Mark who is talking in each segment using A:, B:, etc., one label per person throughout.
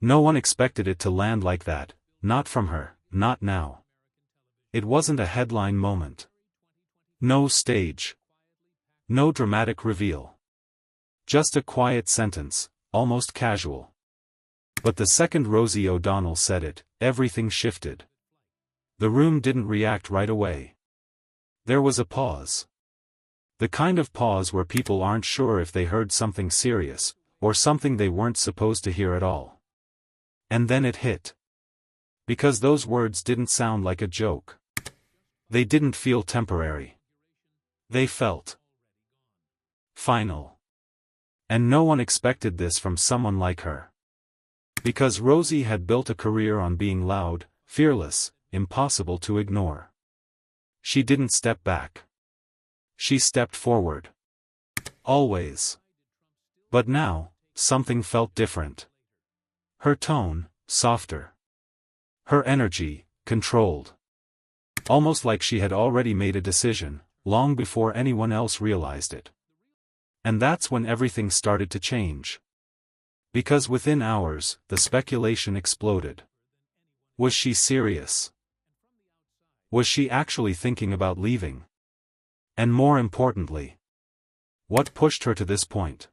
A: No one expected it to land like that, not from her, not now. It wasn't a headline moment. No stage. No dramatic reveal. Just a quiet sentence, almost casual. But the second Rosie O'Donnell said it, everything shifted. The room didn't react right away. There was a pause. The kind of pause where people aren't sure if they heard something serious, or something they weren't supposed to hear at all. And then it hit. Because those words didn't sound like a joke. They didn't feel temporary. They felt final. And no one expected this from someone like her. Because Rosie had built a career on being loud, fearless, impossible to ignore. She didn't step back. She stepped forward. Always. But now, something felt different. Her tone, softer. Her energy, controlled. Almost like she had already made a decision, long before anyone else realized it. And that's when everything started to change. Because within hours, the speculation exploded. Was she serious? Was she actually thinking about leaving? And more importantly, what pushed her to this point?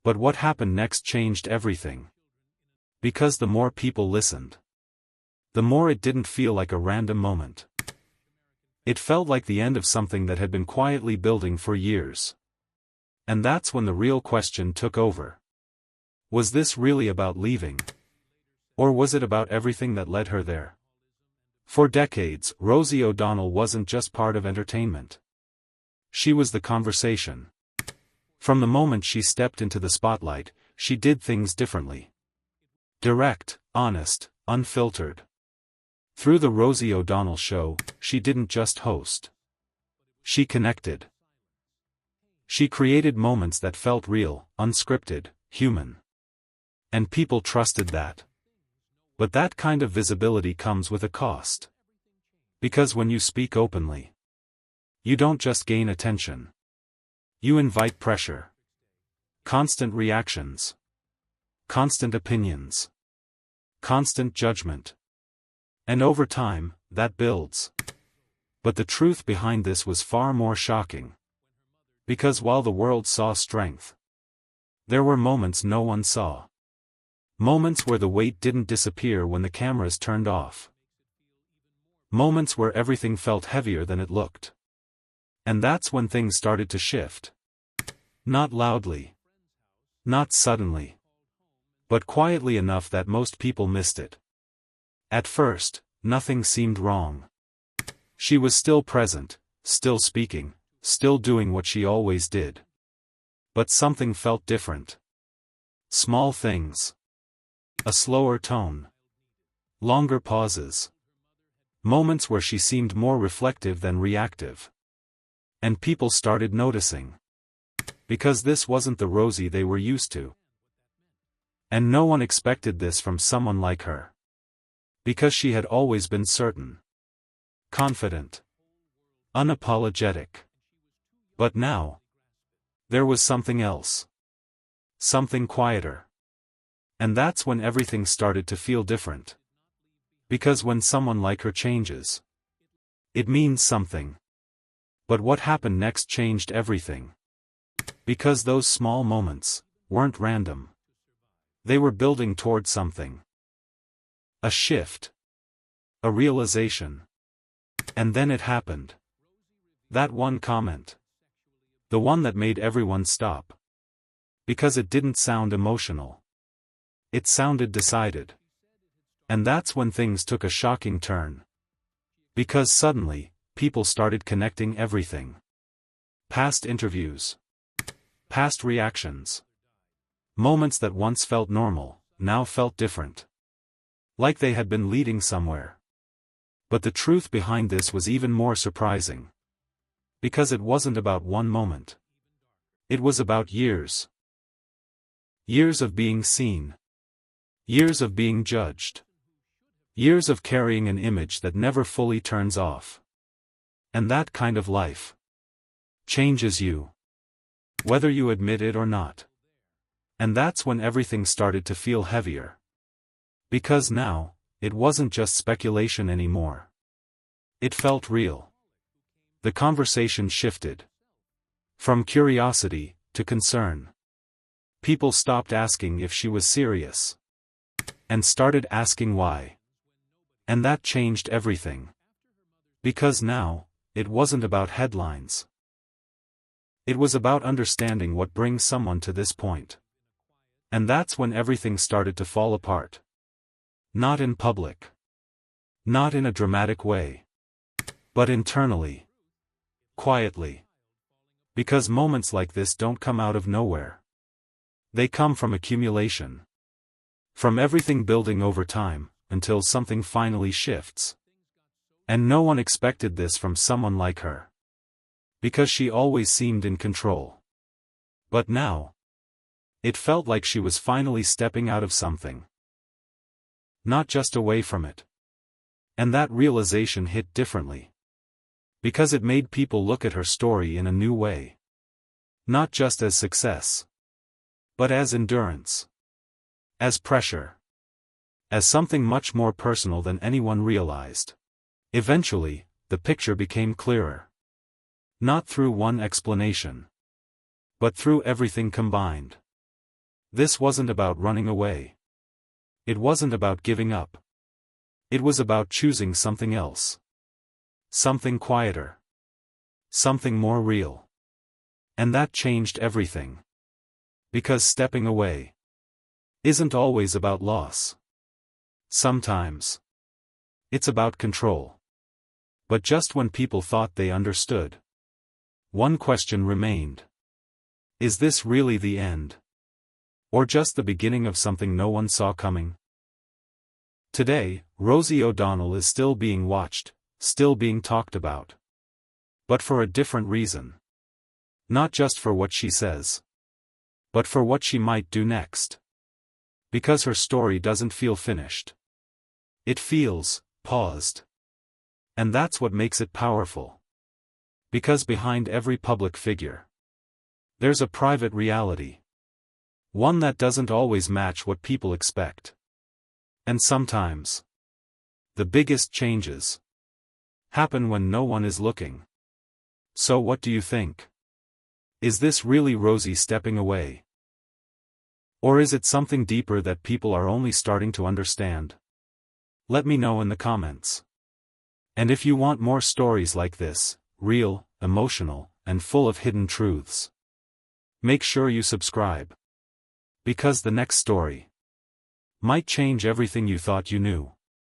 A: But what happened next changed everything. Because the more people listened, the more it didn't feel like a random moment. It felt like the end of something that had been quietly building for years. And that's when the real question took over. Was this really about leaving? Or was it about everything that led her there? For decades, Rosie O'Donnell wasn't just part of entertainment. She was the conversation. From the moment she stepped into the spotlight, she did things differently. Direct, honest, unfiltered. Through the Rosie O'Donnell show, she didn't just host. She connected. She created moments that felt real, unscripted, human. And people trusted that. But that kind of visibility comes with a cost. Because when you speak openly, you don't just gain attention. You invite pressure. Constant reactions. Constant opinions. Constant judgment. And over time, that builds. But the truth behind this was far more shocking. Because while the world saw strength, there were moments no one saw. Moments where the weight didn't disappear when the cameras turned off. Moments where everything felt heavier than it looked. And that's when things started to shift. Not loudly. Not suddenly. But quietly enough that most people missed it. At first, nothing seemed wrong. She was still present, still speaking, still doing what she always did. But something felt different. Small things. A slower tone. Longer pauses. Moments where she seemed more reflective than reactive. And people started noticing. Because this wasn't the Rosie they were used to. And no one expected this from someone like her. Because she had always been certain. Confident. Unapologetic. But now, there was something else. Something quieter. And that's when everything started to feel different. Because when someone like her changes, it means something. But what happened next changed everything. Because those small moments weren't random. They were building toward something. A shift. A realization. And then it happened. That one comment. The one that made everyone stop. Because it didn't sound emotional. It sounded decided. And that's when things took a shocking turn. Because suddenly, people started connecting everything. Past interviews. Past reactions. Moments that once felt normal, now felt different. Like they had been leading somewhere. But the truth behind this was even more surprising. Because it wasn't about one moment. It was about years. Years of being seen. Years of being judged. Years of carrying an image that never fully turns off. And that kind of life changes you. Whether you admit it or not. And that's when everything started to feel heavier. Because now, it wasn't just speculation anymore. It felt real. The conversation shifted. From curiosity, to concern. People stopped asking if she was serious. And started asking why. And that changed everything. Because now, it wasn't about headlines. It was about understanding what brings someone to this point. And that's when everything started to fall apart. Not in public. Not in a dramatic way. But internally. Quietly. Because moments like this don't come out of nowhere. They come from accumulation. From everything building over time, until something finally shifts. And no one expected this from someone like her. Because she always seemed in control. But now, it felt like she was finally stepping out of something. Not just away from it. And that realization hit differently. Because it made people look at her story in a new way. Not just as success. But as endurance. As pressure. As something much more personal than anyone realized. Eventually, the picture became clearer. Not through one explanation. But through everything combined. This wasn't about running away. It wasn't about giving up. It was about choosing something else. Something quieter. Something more real. And that changed everything. Because stepping away isn't always about loss. Sometimes it's about control. But just when people thought they understood, one question remained. Is this really the end? Or just the beginning of something no one saw coming? Today, Rosie O'Donnell is still being watched, still being talked about. But for a different reason. Not just for what she says. But for what she might do next. Because her story doesn't feel finished. It feels paused. And that's what makes it powerful. Because behind every public figure, there's a private reality. One that doesn't always match what people expect. And sometimes, the biggest changes happen when no one is looking. So what do you think? Is this really Rosie stepping away? Or is it something deeper that people are only starting to understand? Let me know in the comments. And if you want more stories like this, real, emotional, and full of hidden truths, make sure you subscribe. Because the next story might change everything you thought you knew.